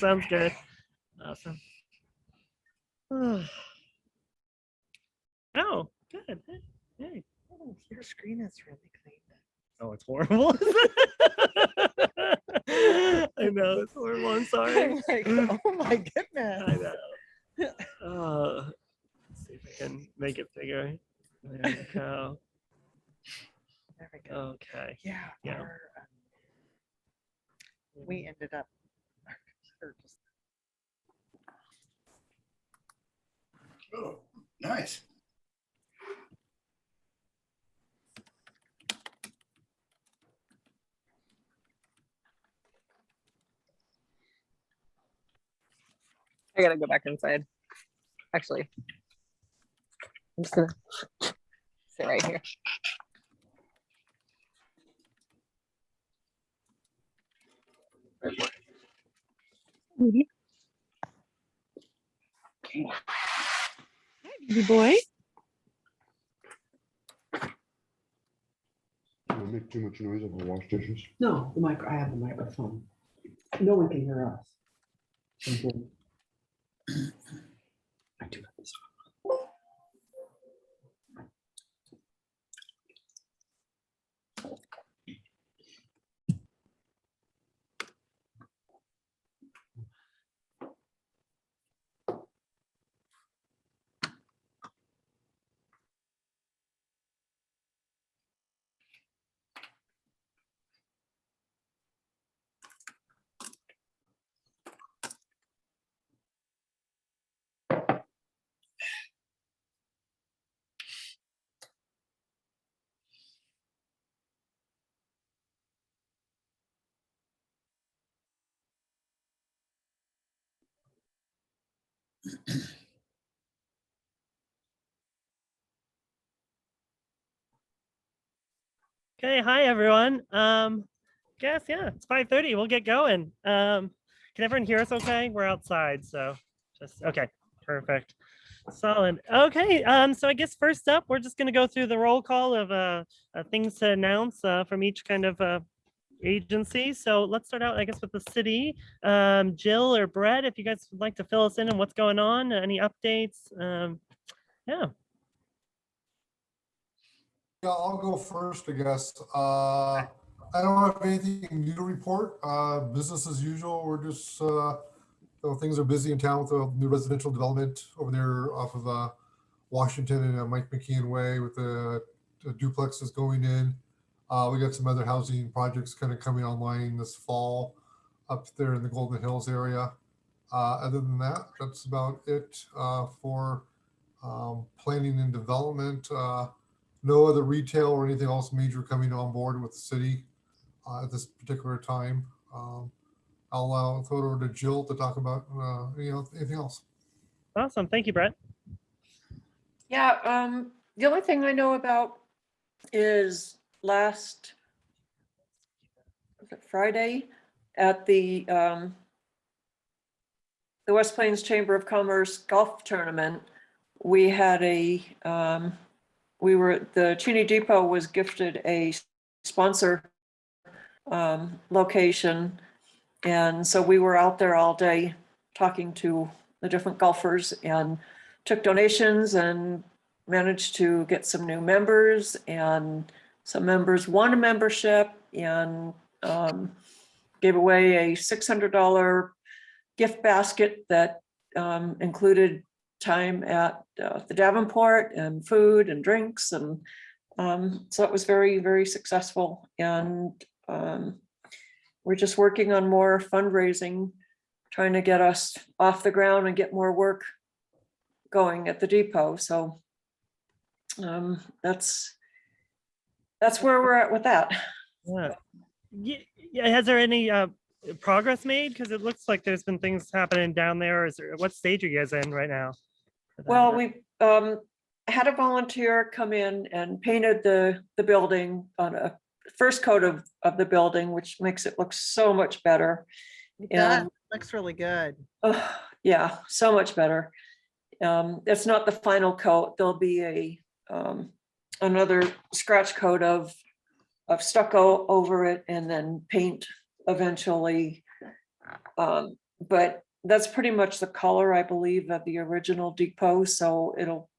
Sounds good. Awesome. Oh, good. Hey. Oh, your screen is really clean. Oh, it's horrible. I know it's horrible. I'm sorry. I'm like, oh my goodness. I know. Let's see if I can make it bigger. There we go. There we go. Okay. Yeah. Yeah. We ended up. Oh, nice. I gotta go back inside. Actually, I'm just gonna sit right here. Hi, baby boy. Don't make too much noise over wash dishes. No, the mic. I have the microphone. No one can hear us. Okay. I do have this. Okay, hi everyone. Guess it's 5:30. We'll get going. Can everyone hear us okay? We're outside, so just okay, perfect. Solid. Okay, so I guess first up, we're just gonna go through the roll call of things to announce from each kind of agency. So let's start out, I guess, with the city. Jill or Brett, if you guys would like to fill us in on what's going on, any updates? Yeah. Yeah, I'll go first, I guess. I don't have anything new to report. Business as usual. We're just, things are busy in town with the new residential development over there off of Washington and Mike McKeon Way with the duplexes going in. We got some other housing projects kind of coming online this fall up there in the Golden Hills area. Other than that, that's about it for planning and development. No other retail or anything else major coming on board with the city at this particular time. I'll throw it over to Jill to talk about anything else. Awesome. Thank you, Brett. Yeah, the only thing I know about is last Friday at the West Plains Chamber of Commerce golf tournament, we had the Cheney Depot was gifted a sponsor location. And so we were out there all day talking to the different golfers and took donations and managed to get some new members, and some members won a membership, and gave away a $600 gift basket that included time at the Davenport and food and drinks. And so it was very, very successful. And we're just working on more fundraising, trying to get us off the ground and get more work going at the depot. So that's where we're at with that. Yeah. Has there any progress made? Because it looks like there's been things happening down there. What stage are you guys in right now? Well, we had a volunteer come in and painted the building on a first coat of the building, which makes it look so much better. That looks really good. Yeah, so much better. It's not the final coat. There'll be another scratch coat of stucco over it, and then paint eventually. But that's pretty much the color, I believe, of the original depot, so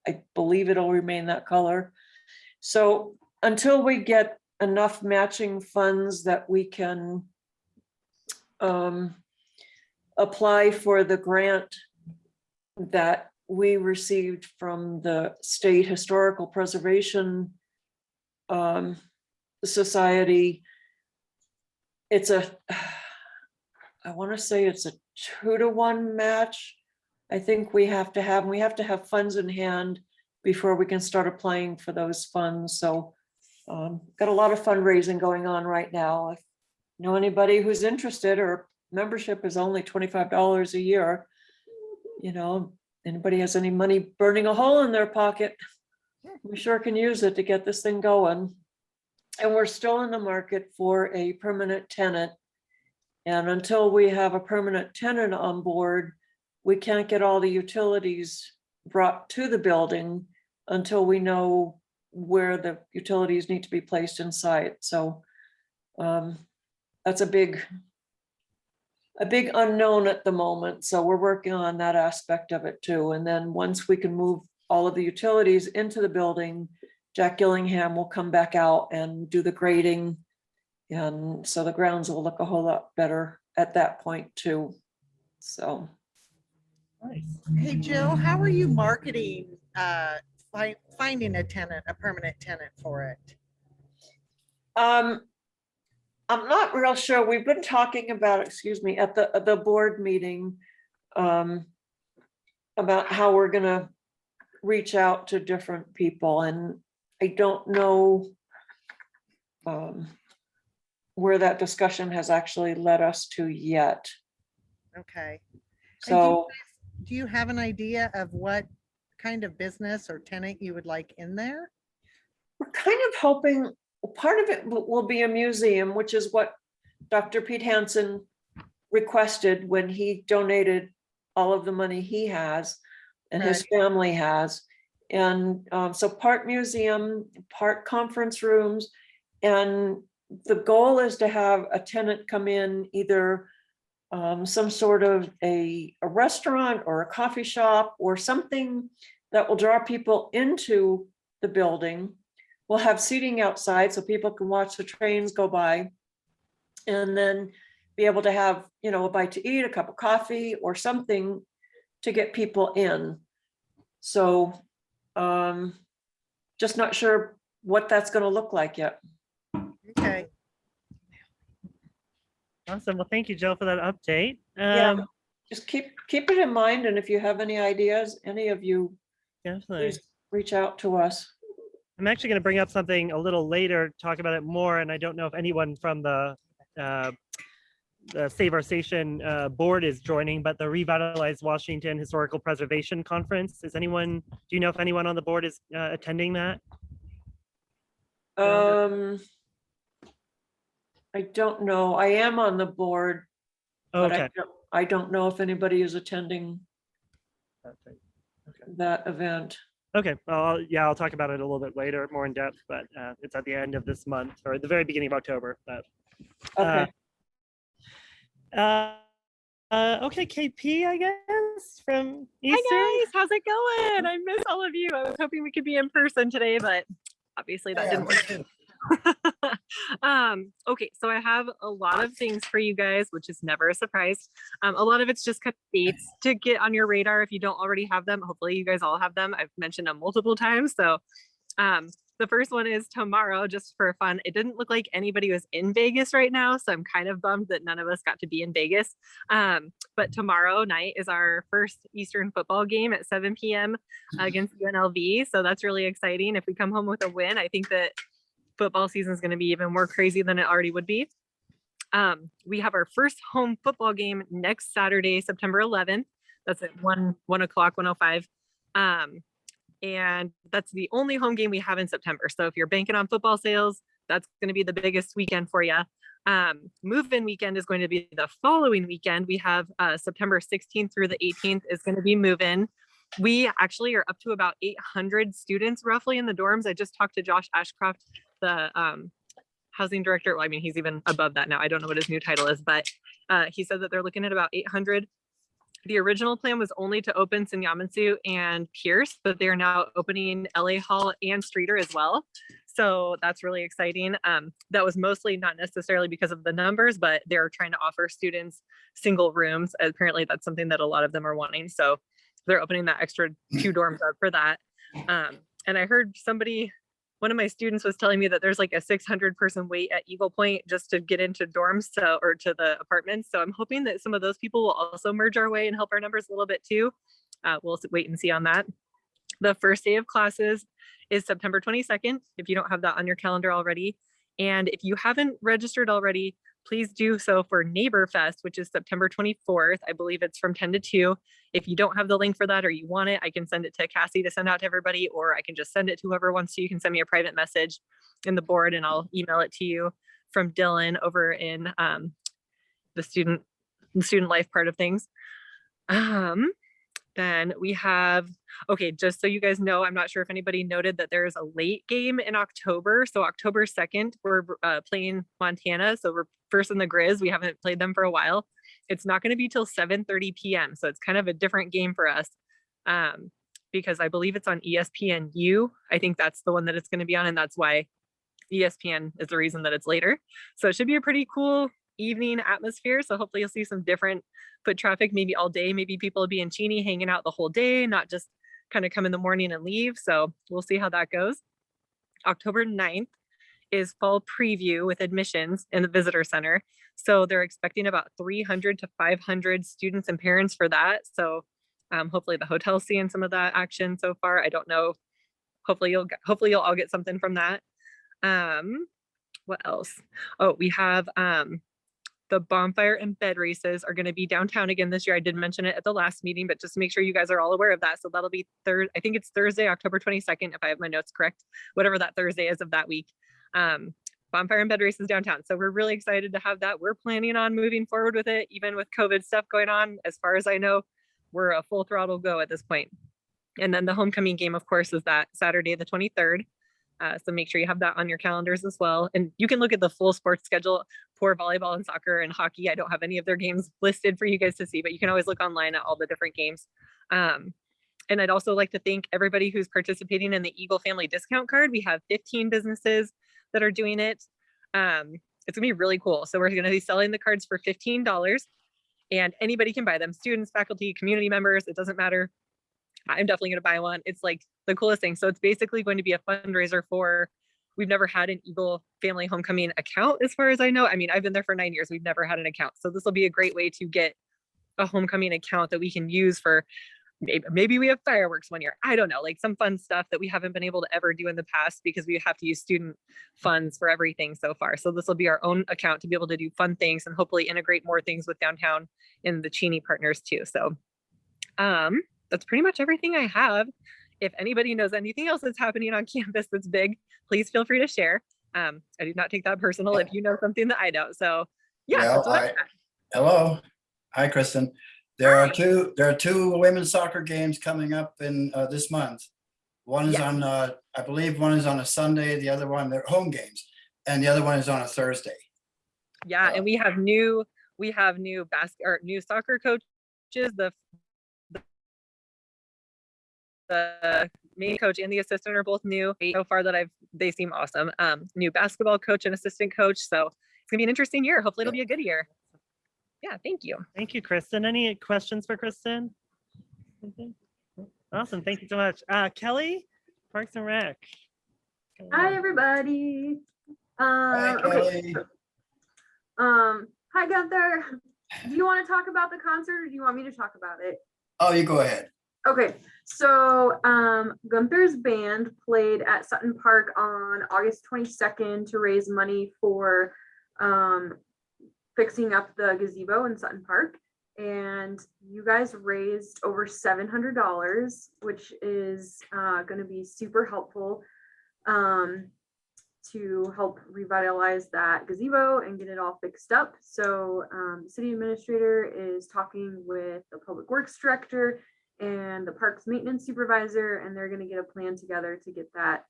I believe it'll remain that color. So until we get enough matching funds that we can apply for the grant that we received from the State Historical Preservation Society, it's I want to say it's a 2-to-1 match. I think we have to have funds in hand before we can start applying for those funds. So got a lot of fundraising going on right now. If you know anybody who's interested, or membership is only $25 a year, you know, anybody has any money burning a hole in their pocket, we sure can use it to get this thing going. And we're still in the market for a permanent tenant. And until we have a permanent tenant on board, we can't get all the utilities brought to the building until we know where the utilities need to be placed inside. So that's a big unknown at the moment. So we're working on that aspect of it too. And then once we can move all of the utilities into the building, Jack Gillingham will come back out and do the grading. And so the grounds will look a whole lot better at that point too. So. Nice. Hey, Jill, how are you marketing, finding a tenant, a permanent tenant for it? I'm not real sure. We've been talking about, excuse me, at the board meeting about how we're gonna reach out to different people, and I don't know where that discussion has actually led us to yet. Okay. So Do you have an idea of what kind of business or tenant you would like in there? we're kind of hoping part of it will be a museum, which is what Dr. Pete Hansen requested when he donated all of the money he has and his family has. And so part museum, part conference rooms. And the goal is to have a tenant come in, either some sort of a restaurant or a coffee shop or something that will draw people into the building. We'll have seating outside so people can watch the trains go by, and then be able to have, you know, a bite to eat, a cup of coffee or something to get people in. So just not sure what that's going to look like yet. Okay. Awesome. Well, thank you, Jill, for that update. Yeah, just keep it in mind, and if you have any ideas, any of you, Definitely. please reach out to us. I'm actually going to bring up something a little later, talk about it more, and I don't know if anyone from the Save Our Station board is joining, but the Revitalize Washington Historical Preservation Conference. Do you know if anyone on the board is attending that? I don't know. I am on the board, but Okay. I don't know if anybody is attending Okay. that event. Okay. I'll talk about it a little bit later, more in depth, but it's at the end of this month or at the very beginning of October. But Okay. Okay, KP, I guess, from Eastern. Hi guys, how's it going? I miss all of you. I was hoping we could be in person today, but obviously that didn't work. Okay, so I have a lot of things for you guys, which is never a surprise. A lot of it's just kind of dates to get on your radar if you don't already have them. Hopefully you guys all have them. I've mentioned them multiple times. So the first one is tomorrow, just for fun. It didn't look like anybody was in Vegas right now, so I'm kind of bummed that none of us got to be in Vegas. But tomorrow night is our first Eastern football game at 7 p.m. against UNLV. So that's really exciting. If we come home with a win, I think that football season is going to be even more crazy than it already would be. We have our first home football game next Saturday, September 11th. That's at 1 o'clock, 1:05. And that's the only home game we have in September. So if you're banking on football sales, that's going to be the biggest weekend for you. Move-in weekend is going to be the following weekend. We have September 16th through the 18th is going to be move-in. We actually are up to about 800 students roughly in the dorms. I just talked to Josh Ashcroft, the housing director. Well, I mean, he's even above that now. I don't know what his new title is, but He said that they're looking at about 800. The original plan was only to open Yamansu and Pierce, but they're now opening LA Hall and Streeter as well. So that's really exciting. That was mostly not necessarily because of the numbers, but they're trying to offer students single rooms. Apparently that's something that a lot of them are wanting. So they're opening that extra 2 dorms up for that. And I heard one of my students was telling me that there's like a 600 person wait at Eagle Point just to get into dorms, or to the apartments. So I'm hoping that some of those people will also merge our way and help our numbers a little bit too. We'll wait and see on that. The first day of classes is September 22nd, if you don't have that on your calendar already. And if you haven't registered already, please do so for Neighbor Fest, which is September 24th. I believe it's from 10 to 2. If you don't have the link for that or you want it, I can send it to Cassie to send out to everybody, or I can just send it to whoever wants to. You can send me a private message in the board and I'll email it to you from Dylan over in the student life part of things. Then we have, okay, just so you guys know, I'm not sure if anybody noted that there's a late game in October. So October 2nd, we're playing Montana. So we're first in the Grizz. We haven't played them for a while. It's not going to be till 7:30 p.m. So it's kind of a different game for us because I believe it's on ESPNU. I think that's the one that it's going to be on. And that's why ESPN is the reason that it's later. So it should be a pretty cool evening atmosphere. So hopefully you'll see some different foot traffic, maybe all day. Maybe people will be in Cheney hanging out the whole day, not just kind of come in the morning and leave. So we'll see how that goes. October 9th is fall preview with admissions in the visitor center. So they're expecting about 300 to 500 students and parents for that. So hopefully the hotel's seeing some of that action so far. I don't know. Hopefully you'll all get something from that. What else? Oh, we have the bonfire and bed races are going to be downtown again this year. I did mention it at the last meeting, but just to make sure you guys are all aware of that. So that'll be I think it's Thursday, October 22nd, if I have my notes correct, whatever that Thursday is of that week. Bonfire and bed races downtown. So we're really excited to have that. We're planning on moving forward with it, even with COVID stuff going on. As far as I know, we're a full throttle go at this point. And then the homecoming game, of course, is that Saturday, the 23rd. So make sure you have that on your calendars as well. And you can look at the full sports schedule for volleyball and soccer and hockey. I don't have any of their games listed for you guys to see, but you can always look online at all the different games. And I'd also like to thank everybody who's participating in the Eagle Family Discount Card. We have 15 businesses that are doing it. It's gonna be really cool. So we're gonna be selling the cards for $15 and anybody can buy them. Students, faculty, community members, it doesn't matter. I'm definitely going to buy one. It's like the coolest thing. So it's basically going to be a fundraiser we've never had an Eagle Family Homecoming account as far as I know. I mean, I've been there for 9 years. We've never had an account. So this will be a great way to get a homecoming account that we can use for maybe we have fireworks one year. I don't know, like some fun stuff that we haven't been able to ever do in the past because we have to use student funds for everything so far. So this will be our own account to be able to do fun things and hopefully integrate more things with downtown and the Cheney partners too. So that's pretty much everything I have. If anybody knows anything else that's happening on campus that's big, please feel free to share. I do not take that personal if you know something that I don't. So yeah. Well, hello. Hi, Kristen. There are two women's soccer games coming up in this month. One is on, I believe one is on a Sunday, the other one, they're home games, and the other one is on a Thursday. Yeah, and we have new soccer coaches. The main coach and the assistant are both new so far that they seem awesome. New basketball coach and assistant coach. So it's gonna be an interesting year. Hopefully it'll be a good year. Yeah, thank you. Thank you, Kristen. Any questions for Kristen? Awesome, thank you so much. Kelly, Parks and Rec. Hi, everybody. Hi, Okay. Kelly. Hi, Gunther. Do you want to talk about the concert or do you want me to talk about it? Oh, you go ahead. Okay, so Gunther's band played at Sutton Park on August 22nd to raise money for fixing up the gazebo in Sutton Park. And you guys raised over $700, which is going to be super helpful to help revitalize that gazebo and get it all fixed up. So the city administrator is talking with the public works director and the parks maintenance supervisor, and they're going to get a plan together to get that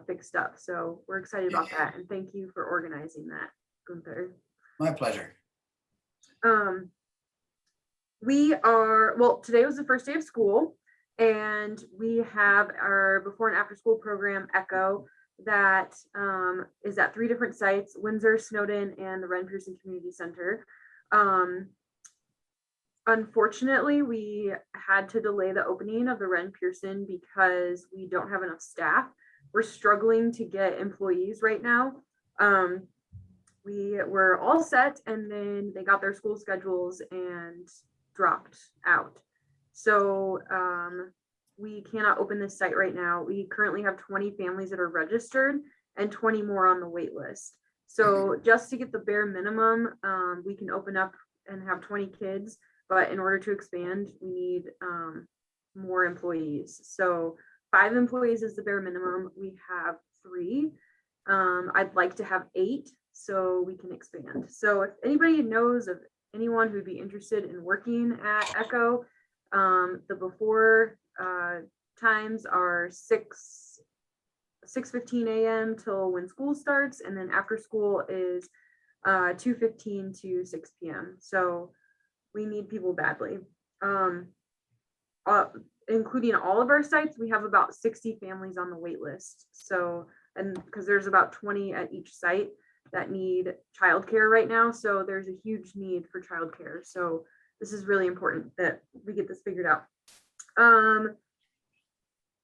fixed up. So we're excited about that. And thank you for organizing that, Gunther. My pleasure. Today was the first day of school, and we have our before and after school program, Echo, that is at 3 different sites: Windsor, Snowden, and the Ren Pearson Community Center. Unfortunately, we had to delay the opening of the Ren Pearson because we don't have enough staff. We're struggling to get employees right now. We were all set, and then they got their school schedules and dropped out. So we cannot open this site right now. We currently have 20 families that are registered and 20 more on the wait list. So just to get the bare minimum, we can open up and have 20 kids. But in order to expand, we need more employees. So 5 employees is the bare minimum. We have 3. I'd like to have 8 so we can expand. So if anybody knows of anyone who'd be interested in working at Echo, the before times are 6:15 a.m. till when school starts, and then after school is 2:15 to 6 p.m. So we need people badly. Including all of our sites, we have about 60 families on the wait list. So, and because there's about 20 at each site that need childcare right now. So there's a huge need for childcare. So this is really important that we get this figured out.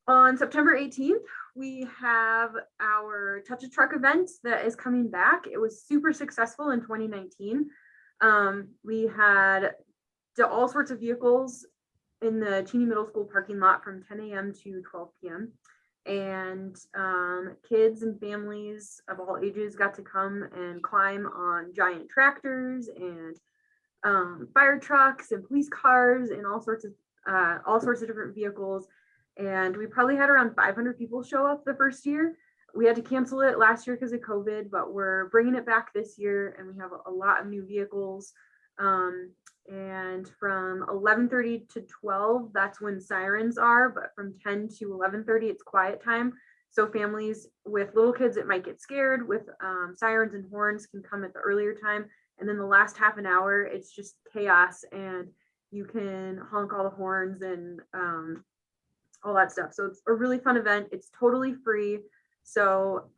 On September 18th, we have our Touch a Truck event that is coming back. It was super successful in 2019. We had all sorts of vehicles in the Cheney Middle School parking lot from 10 a.m. to 12 p.m. And kids and families of all ages got to come and climb on giant tractors and fire trucks and police cars and all sorts of different vehicles. And we probably had around 500 people show up the first year. We had to cancel it last year because of COVID, but we're bringing it back this year, and we have a lot of new vehicles. And from 11:30 to 12, that's when sirens are, but from 10 to 11:30, it's quiet time. So families with little kids that might get scared with sirens and horns can come at the earlier time. And then the last half an hour, it's just chaos, and you can honk all the horns and all that stuff. So it's a really fun event. It's totally free. So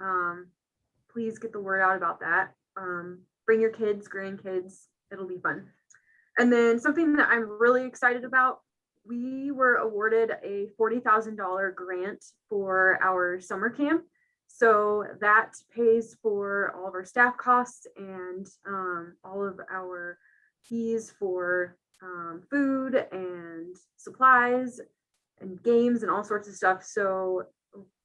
please get the word out about that. Bring your kids, grandkids. It'll be fun. And then something that I'm really excited about, we were awarded a $40,000 grant for our summer camp. So that pays for all of our staff costs and all of our fees for food and supplies and games and all sorts of stuff. So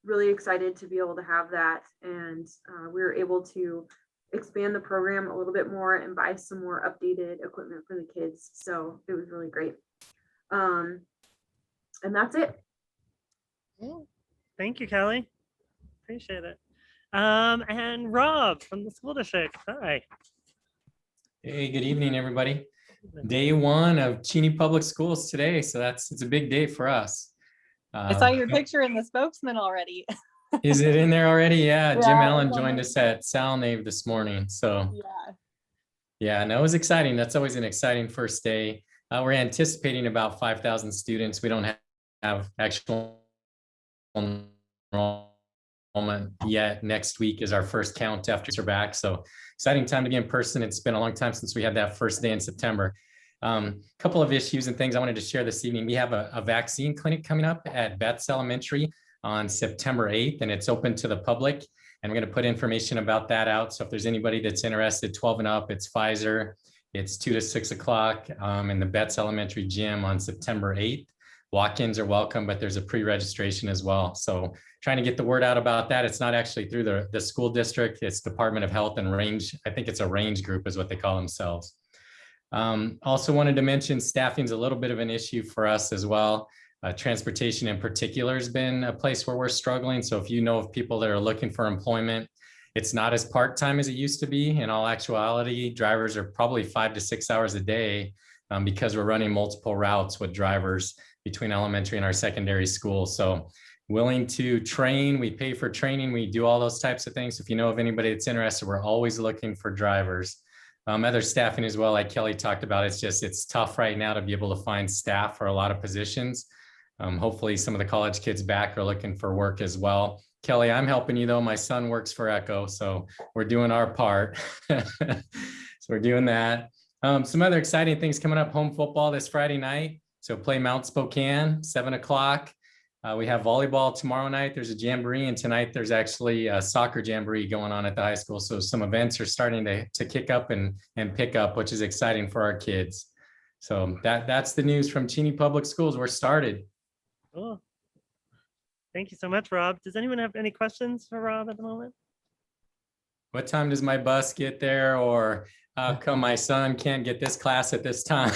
really excited to be able to have that. And we were able to expand the program a little bit more and buy some more updated equipment for the kids. So it was really great. And that's it. Thank you, Kelly. Appreciate it. And Rob from the school district. Hi. Hey, good evening, everybody. Day 1 of Cheney Public Schools today. So it's a big day for us. I saw your picture in the spokesman already. Is it in there already? Yeah, Yeah, Jim Allen joined us at Salnave this morning. So yeah, no, it was exciting. That's always an exciting first day. We're anticipating about 5,000 students. We don't have actual enrollment yet. Next week is our first count after we're back. So exciting time to be in person. It's been a long time since we had that first day in September. Couple of issues and things I wanted to share this evening. We have a vaccine clinic coming up at Betts Elementary on September 8th, and it's open to the public. And we're going to put information about that out. So if there's anybody that's interested, 12 and up, it's Pfizer. It's 2 to 6 o'clock in the Betts Elementary gym on September 8th. Walk-ins are welcome, but there's a pre-registration as well. So trying to get the word out about that. It's not actually through the school district. It's Department of Health and Range. I think it's a range group is what they call themselves. Also wanted to mention staffing is a little bit of an issue for us as well. Transportation in particular has been a place where we're struggling. So if you know of people that are looking for employment, it's not as part-time as it used to be. In all actuality, drivers are probably 5 to 6 hours a day because we're running multiple routes with drivers between elementary and our secondary school. So willing to train, we pay for training, we do all those types of things. If you know of anybody that's interested, we're always looking for drivers. Other staffing as well, like Kelly talked about, it's tough right now to be able to find staff for a lot of positions. Hopefully some of the college kids back are looking for work as well. Kelly, I'm helping you though. My son works for Echo, so we're doing our part. So we're doing that. Some other exciting things coming up: home football this Friday night. So play Mount Spokane, 7 o'clock. We have volleyball tomorrow night. There's a jamboree, and tonight there's actually a soccer jamboree going on at the high school. So some events are starting to kick up and pick up, which is exciting for our kids. So that's the news from Cheney Public Schools. We're started. Cool. Thank you so much, Rob. Does anyone have any questions for Rob at the moment? What time does my bus get there? Or how come my son can't get this class at this time?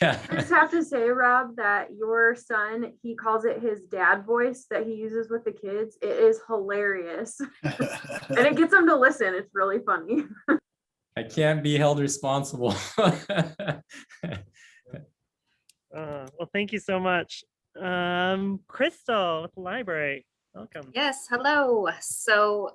Yeah. I just have to say, Rob, that your son, he calls it his dad voice that he uses with the kids. It is hilarious. And it gets them to listen. It's really funny. I can't be held responsible. Well, thank you so much. Crystal with the library, welcome. Yes, hello. So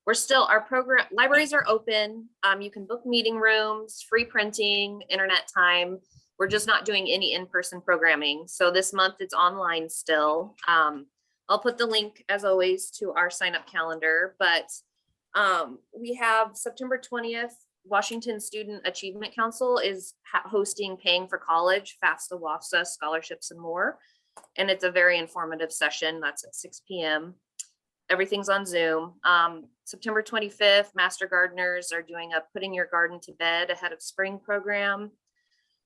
we're still, our program, libraries are open. You can book meeting rooms, free printing, internet time. We're just not doing any in-person programming. So this month it's online still. I'll put the link as always to our sign up calendar, but we have September 20th, Washington Student Achievement Council is hosting Paying for College, FAFSA, WAFSA, scholarships and more. And it's a very informative session. That's at 6 p.m. Everything's on Zoom. September 25th, Master Gardeners are doing a Putting Your Garden to Bed Ahead of Spring program,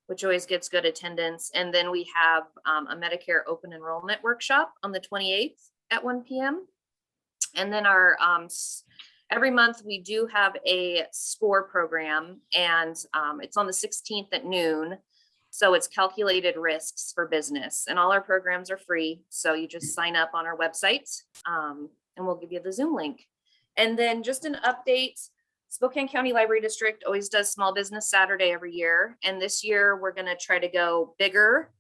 which always gets good attendance. And then we have a Medicare open enrollment workshop on the 28th at 1 p.m. And then our every month we do have a SCORE program, and it's on the 16th at noon. So it's calculated risks for business, and all our programs are free. So you just sign up on our website and we'll give you the Zoom link. And then just an update, Spokane County Library District always does Small Business Saturday every year. And this year we're gonna try to go bigger.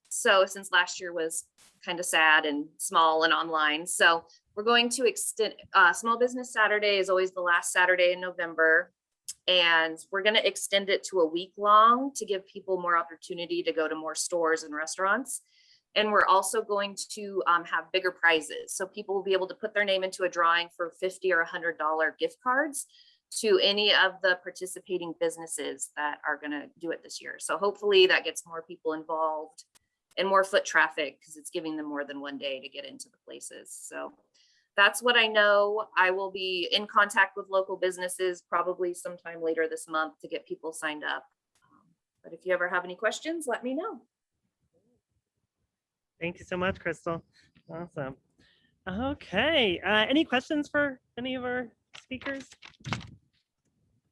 So since last year was kind of sad and small and online. So we're going to extend, Small Business Saturday is always the last Saturday in November. And we're going to extend it to a week long to give people more opportunity to go to more stores and restaurants. And we're also going to have bigger prizes. So people will be able to put their name into a drawing for $50 or $100 gift cards to any of the participating businesses that are going to do it this year. So hopefully that gets more people involved and more foot traffic, because it's giving them more than one day to get into the places. So that's what I know. I will be in contact with local businesses probably sometime later this month to get people signed up. But if you ever have any questions, let me know. Thank you so much, Crystal. Awesome. Okay, any questions for any of our speakers?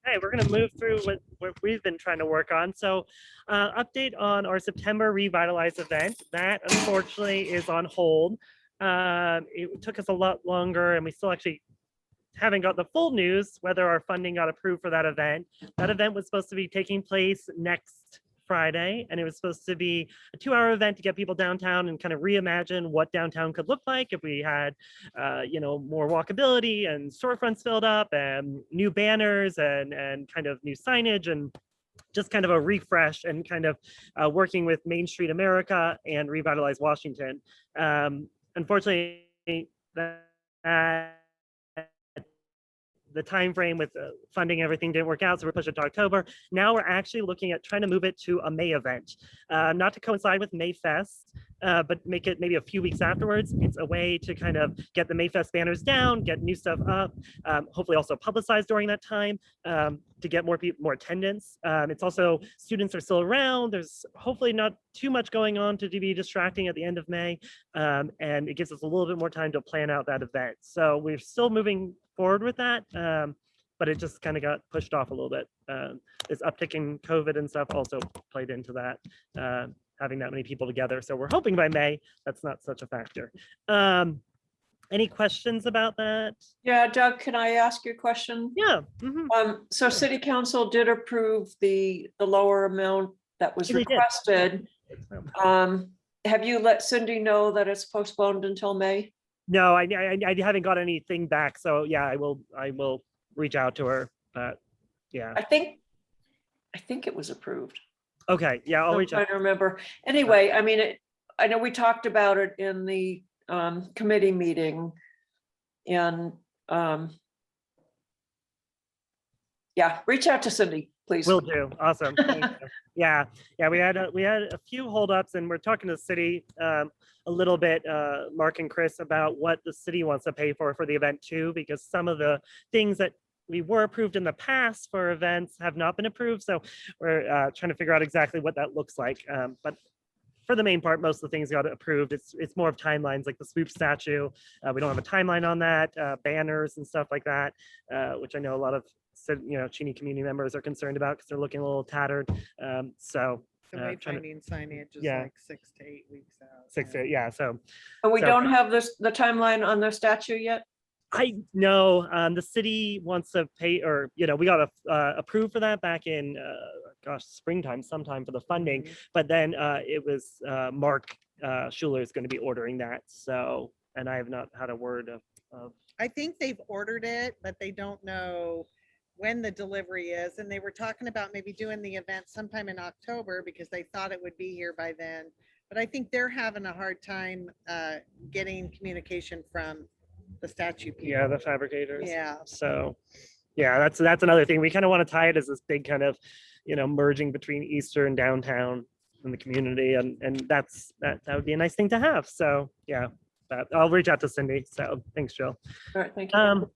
Okay, we're going to move through what we've been trying to work on. So update on our September Revitalize event. That unfortunately is on hold. It took us a lot longer, and we still actually haven't got the full news whether our funding got approved for that event. That event was supposed to be taking place next Friday, and it was supposed to be a 2-hour event to get people downtown and kind of reimagine what downtown could look like if we had more walkability and storefronts filled up and new banners and kind of new signage and just kind of a refresh and kind of working with Main Street America and Revitalize Washington. Unfortunately, the time frame with funding, everything didn't work out, so we're pushing it to October. Now we're actually looking at trying to move it to a May event, not to coincide with May Fest, but make it maybe a few weeks afterwards. It's a way to kind of get the May Fest banners down, get new stuff up, hopefully also publicized during that time to get more people, more attendance. It's also, students are still around. There's hopefully not too much going on to be distracting at the end of May, and it gives us a little bit more time to plan out that event. So we're still moving forward with that, but it just kind of got pushed off a little bit. This uptick in COVID and stuff also played into that, having that many people together. So we're hoping by May, that's not such a factor. Any questions about that? Yeah, Doug, can I ask you a question? Yeah. So City Council did approve the lower amount that was requested. Have you let Cindy know that it's postponed until May? No, I haven't got anything back. So yeah, I will reach out to her. Yeah. I think it was approved. Okay. Yeah. I'll I'm reach trying out. to remember. Anyway, I mean, I know we talked about it in the committee meeting, and yeah, reach out to Cindy, please. Will do. Awesome. Thank you. Yeah. Yeah. We had a few holdups, and we're talking to the city a little bit, Mark and Chris, about what the city wants to pay for the event too, because some of the things that we were approved in the past for events have not been approved. So we're trying to figure out exactly what that looks like. But for the main part, most of the things got approved. It's more of timelines, like the swoop statue. We don't have a timeline on that. Banners and stuff like that, which I know a lot of Cheney community members are concerned about because they're looking a little tattered. So The trying to- wayfinding signage is yeah. like 6 to 8 weeks out. 6 to 8, yeah. So And we so- don't have the timeline on the statue yet? I know the city wants to pay, or we got approved for that back in springtime, sometime for the funding. But then it was Mark Schuler is going to be ordering that. So, and I have not had a word of. I think they've ordered it, but they don't know when the delivery is. And they were talking about maybe doing the event sometime in October because they thought it would be here by then. But I think they're having a hard time getting communication from the statue people. Yeah, the fabricators. Yeah. So, yeah, that's another thing. We kind of want to tie it as this big kind of, merging between Easter and downtown and the community, and that would be a nice thing to have. So, yeah, but I'll reach out to Cindy. So, thanks, Jill. All right, thank you.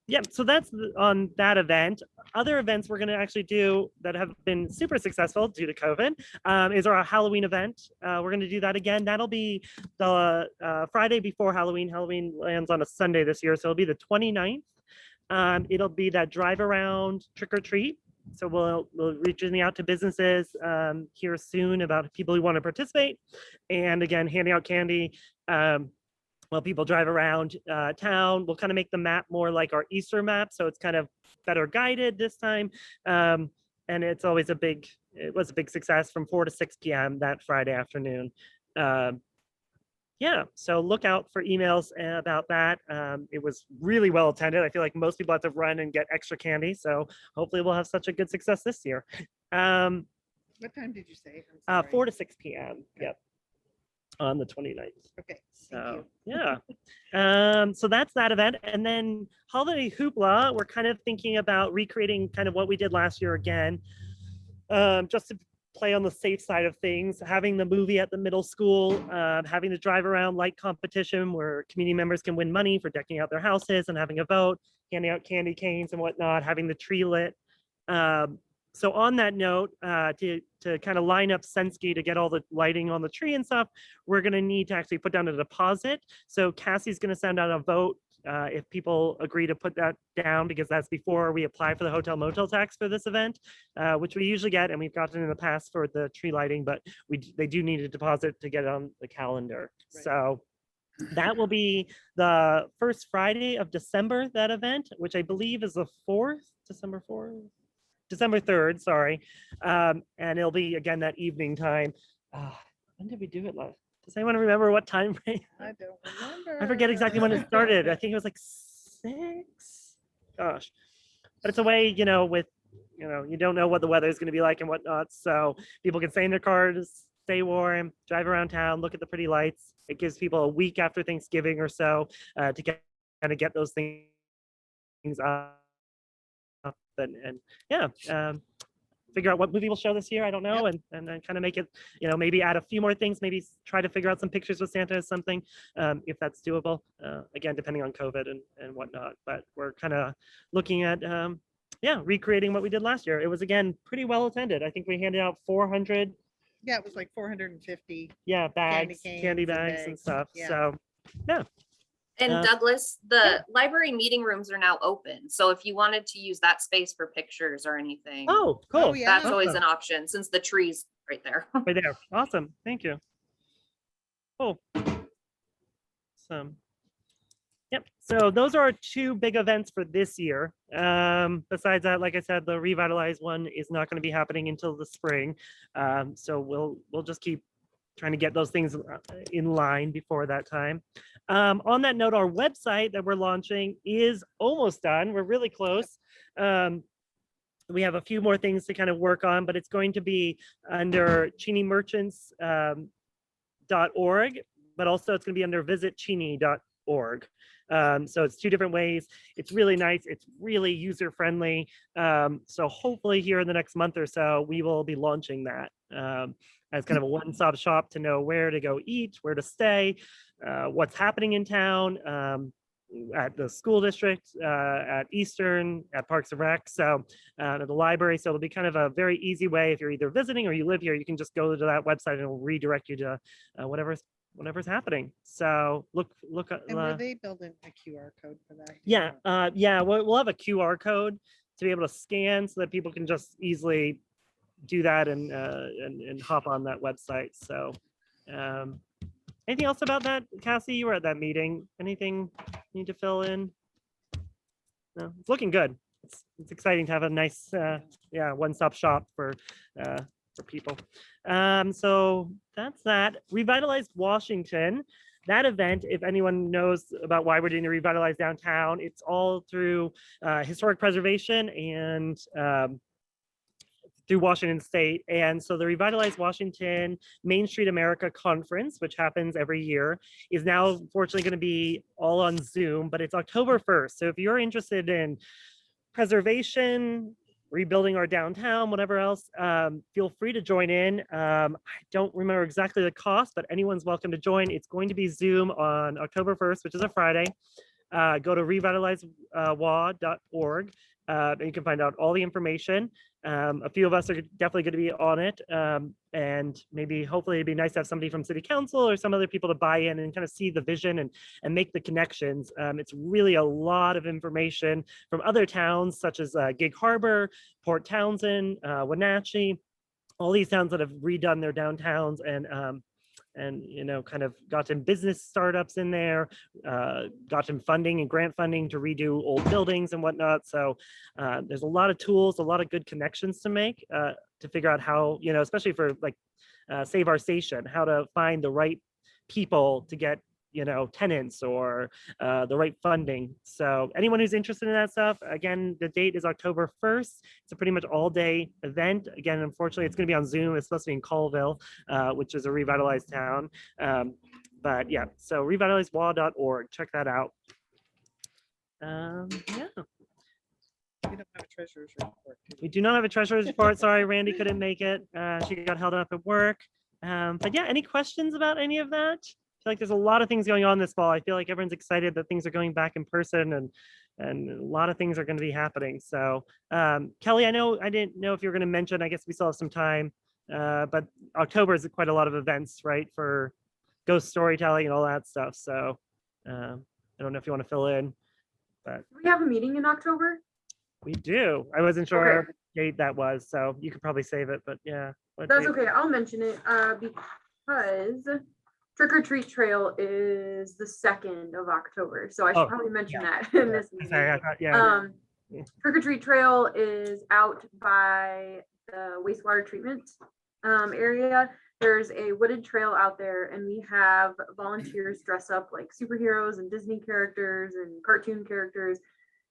Yeah, so that's on that event. Other events we're going to actually do that have been super successful due to COVID is our Halloween event. We're going to do that again. That'll be the Friday before Halloween. Halloween lands on a Sunday this year, so it'll be the 29th. It'll be that drive around trick or treat. So we'll reaching out to businesses here soon about people who want to participate, and again handing out candy. While people drive around town, we'll kind of make the map more like our Easter map, so it's kind of better guided this time. And it was a big success from 4 to 6 p.m. that Friday afternoon. Yeah, so look out for emails about that. It was really well attended. I feel like most people had to run and get extra candy, so hopefully we'll have such a good success this year. What time did you say? I'm sorry. 4 to 6 p.m. Yep. On the 29th. Okay. So yeah. So that's that event. And then Holiday Hoopla, we're kind of thinking about recreating kind of what we did last year again. Just to play on the safe side of things, having the movie at the middle school, having the drive around light competition where community members can win money for decking out their houses and having a vote, handing out candy canes and whatnot, having the tree lit. So on that note, to kind of line up Sensky to get all the lighting on the tree and stuff, we're going to need to actually put down a deposit. So Cassie's going to send out a vote if people agree to put that down, because that's before we apply for the hotel motel tax for this event, which we usually get, and we've gotten in the past for the tree lighting, but they do need a deposit to get it on the calendar. Right. So that will be the first Friday of December, that event, which I believe is the 4th, December 4th. December 3rd, sorry. And it'll be again that evening time. When did we do it last? Does anyone remember what time? I don't remember. I forget exactly when it started. I think it was like 6. Gosh. But it's a way, with, you don't know what the weather is going to be like and whatnot. So people can stay in their cars, stay warm, drive around town, look at the pretty lights. It gives people a week after Thanksgiving or so to get those things up. And yeah, figure out what movie we'll show this year. I don't know. Yep. And then kind of make it, maybe add a few more things, maybe try to figure out some pictures with Santa or something, if that's doable, again, depending on COVID and whatnot. But we're kind of looking at, recreating what we did last year. It was, again, pretty well attended. I think we handed out 400. Yeah, it was like 450. Yeah, bags, candy bags and stuff. Yeah. So, yeah. And Douglas, the library meeting rooms are now open. So if you wanted to use that space for pictures or anything. Oh, cool. Oh, yeah. That's always an option since the tree's right there. Right there. Awesome. Thank you. Oh. Yep. So those are our 2 big events for this year. Besides that, like I said, the Revitalize one is not going to be happening until the spring. So we'll just keep trying to get those things in line before that time. On that note, our website that we're launching is almost done. We're really close. We have a few more things to kind of work on, but it's going to be under chinimerchants.org, but also it's going to be under visitchini.org. So it's two different ways. It's really nice. It's really user friendly. So hopefully here in the next month or so, we will be launching that as kind of a one-stop shop to know where to go eat, where to stay, what's happening in town, at the school district, at Eastern, at Parks and Rec, so at the library. So it'll be kind of a very easy way. If you're either visiting or you live here, you can just go to that website and it'll redirect you to whatever's happening. So look. And were they building a QR code for that? Yeah, yeah. We'll have a QR code to be able to scan so that people can just easily do that and hop on that website. So. Anything else about that, Cassie? You were at that meeting. Anything you need to fill in? No, it's looking good. It's exciting to have a nice, one-stop shop for people. So that's that. Revitalize Washington. That event, if anyone knows about why we're doing the Revitalize Downtown, it's all through historic preservation and through Washington State. And so the Revitalize Washington Main Street America Conference, which happens every year, is now fortunately going to be all on Zoom, but it's October 1st. So if you're interested in preservation, rebuilding our downtown, whatever else, feel free to join in. I don't remember exactly the cost, but anyone's welcome to join. It's going to be Zoom on October 1st, which is a Friday. Go to revitalizewa.org. And you can find out all the information. A few of us are definitely going to be on it. And maybe hopefully it'd be nice to have somebody from city council or some other people to buy in and kind of see the vision and make the connections. It's really a lot of information from other towns such as Gig Harbor, Port Townsend, Wenatchee, all these towns that have redone their downtowns and kind of gotten business startups in there, gotten funding and grant funding to redo old buildings and whatnot. So there's a lot of tools, a lot of good connections to make to figure out how, especially for like Save Our Station, how to find the right people to get tenants or the right funding. So anyone who's interested in that stuff, again, the date is October 1st. It's a pretty much all day event. Again, unfortunately, it's going to be on Zoom. It's supposed to be in Colville, which is a revitalized town. But yeah, so revitalizewa.org. Check that out. Yeah. We don't have a treasurer's report. We do not have a treasurer's report. Sorry, Randy couldn't make it. She got held up at work. But yeah, any questions about any of that? I feel like there's a lot of things going on this fall. I feel like everyone's excited that things are going back in person and a lot of things are going to be happening. So Kelly, I didn't know if you were going to mention, I guess we still have some time, but October is quite a lot of events, right? For ghost storytelling and all that stuff. So I don't know if you want to fill in, but We have a meeting in October. we do. I wasn't sure what date that was, so you could probably save it, but yeah. That's okay. I'll mention it because Trick or Treat Trail is the 2nd of October. So I should probably mention that in this meeting. Trick or Treat Trail is out by the wastewater treatment area. There's a wooded trail out there, and we have volunteers dress up like superheroes and Disney characters and cartoon characters.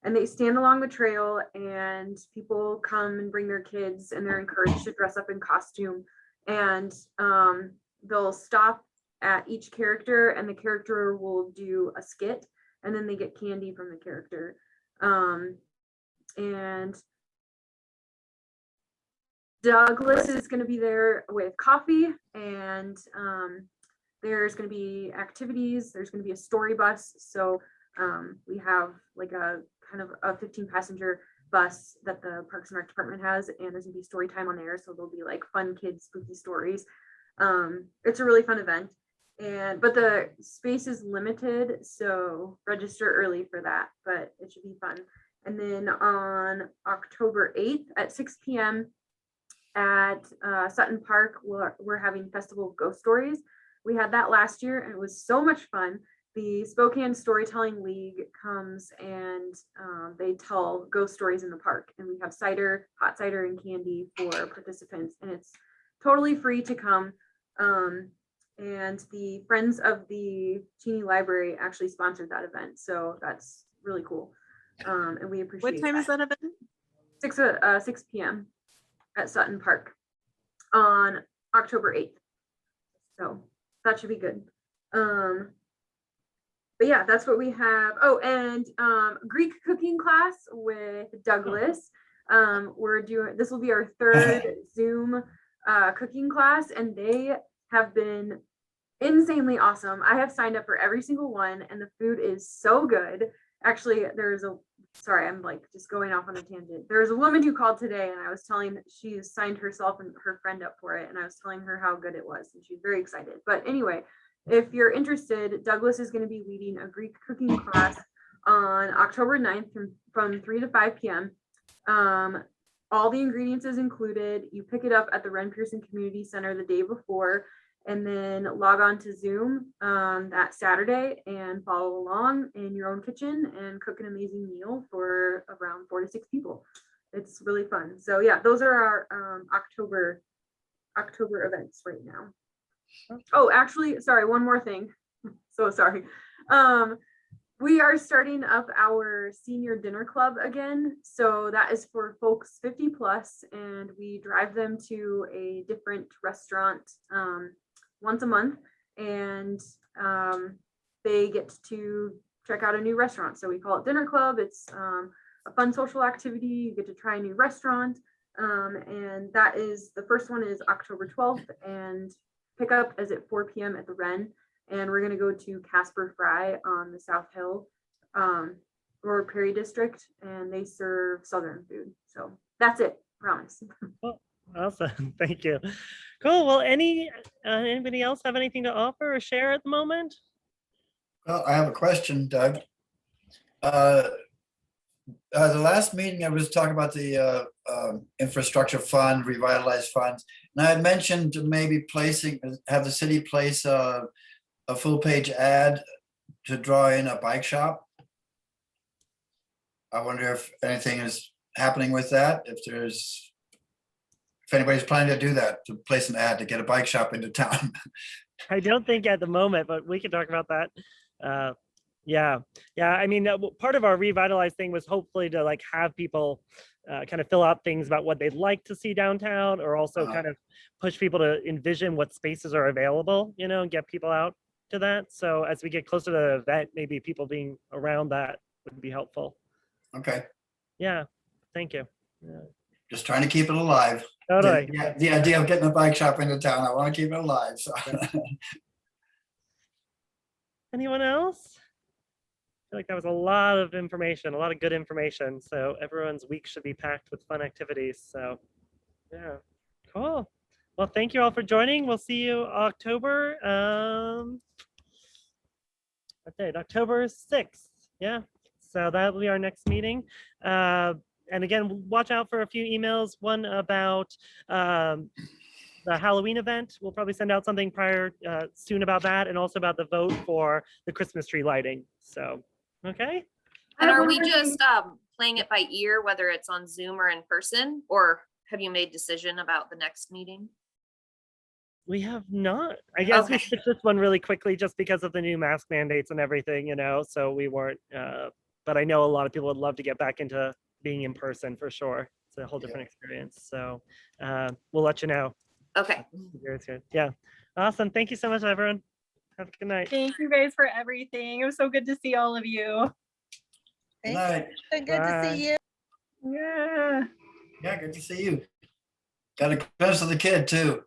And they stand along the trail, and people come and bring their kids, and they're encouraged to dress up in costume. And they'll stop at each character, and the character will do a skit, and then they get candy from the character. And Douglas is going to be there with coffee, and there's going to be activities. There's going to be a story bus. So we have like a kind of a 15-passenger bus that the Parks and Rec department has, and there's going to be story time on there. So there'll be like fun kids spooky stories. It's a really fun event, but the space is limited, so register early for that, but it should be fun. And then on October 8th at 6 p.m. at Sutton Park, we're having Festival of Ghost Stories. We had that last year, and it was so much fun. The Spokane Storytelling League comes and they tell ghost stories in the park, and we have cider, hot cider, and candy for participants, and it's totally free to come. and the Friends of the Cheney Library actually sponsored that event. So that's really cool. And we appreciate What time is that event? 6 p.m. at Sutton Park on October 8th. So that should be good. But yeah, that's what we have. Oh, and Greek cooking class with Douglas. This will be our third Zoom cooking class, and they have been insanely awesome. I have signed up for every single one, and the food is so good. Actually, sorry, I'm like just going off on a tangent. There's a woman who called today, and I was telling she signed herself and her friend up for it, and I was telling her how good it was, and she's very excited. But anyway, if you're interested, Douglas is going to be leading a Greek cooking class on October 9th from 3 to 5 p.m. All the ingredients is included. You pick it up at the Ren Pearson Community Center the day before, and then log on to Zoom that Saturday and follow along in your own kitchen and cook an amazing meal for around 4 to 6 people. It's really fun. So yeah, those are our October events right now. Oh, actually, sorry, one more thing. So sorry. We are starting up our senior dinner club again. So that is for folks 50 plus, and we drive them to a different restaurant once a month, and they get to check out a new restaurant. So we call it dinner club. It's a fun social activity. You get to try a new restaurant. And that is, the first one is October 12th, and pickup is at 4 p.m. at the Ren. And we're going to go to Casper Fry on the South Hill or Perry District, and they serve Southern food. So that's it, promise. Well, awesome. Thank you. Cool. Well, anybody else have anything to offer or share at the moment? Well, I have a question, Doug. The last meeting I was talking about the infrastructure fund, revitalized funds, and I had mentioned maybe have the city place a full page ad to draw in a bike shop. I wonder if anything is happening with that, if anybody's planning to do that, to place an ad to get a bike shop into town. I don't think at the moment, but we can talk about that. Yeah. I mean, part of our revitalized thing was hopefully to like have people kind of fill out things about what they'd like to see downtown, or also kind of push people to envision what spaces are available, and get people out to that. So as we get closer to the event, maybe people being around that would be helpful. Okay. Yeah. Thank you. Yeah. Just trying to keep it alive. Totally. The idea of getting a bike shop into town, I want to keep it alive. So. Anyone else? I feel like that was a lot of information, a lot of good information. So everyone's week should be packed with fun activities. So yeah, cool. Well, thank you all for joining. We'll see you October, what date? October 6th. Yeah. So that will be our next meeting. And again, watch out for a few emails. One about the Halloween event. We'll probably send out something soon about that, and also about the vote for the Christmas tree lighting. So, okay. And are we just playing it by ear, whether it's on Zoom or in person, or have you made decision about the next meeting? We have not. I guess Okay. we switched this one really quickly just because of the new mask mandates and everything, so we weren't, but I know a lot of people would love to get back into being in person for sure. It's a whole different experience. So we'll let you know. Okay. Yeah. Awesome. Thank you so much, everyone. Have a good night. Thank you guys for everything. It was so good to see all of you. Thank Night. you. Good to see you. Yeah. Yeah, good to see you. Got a glimpse of the kid too.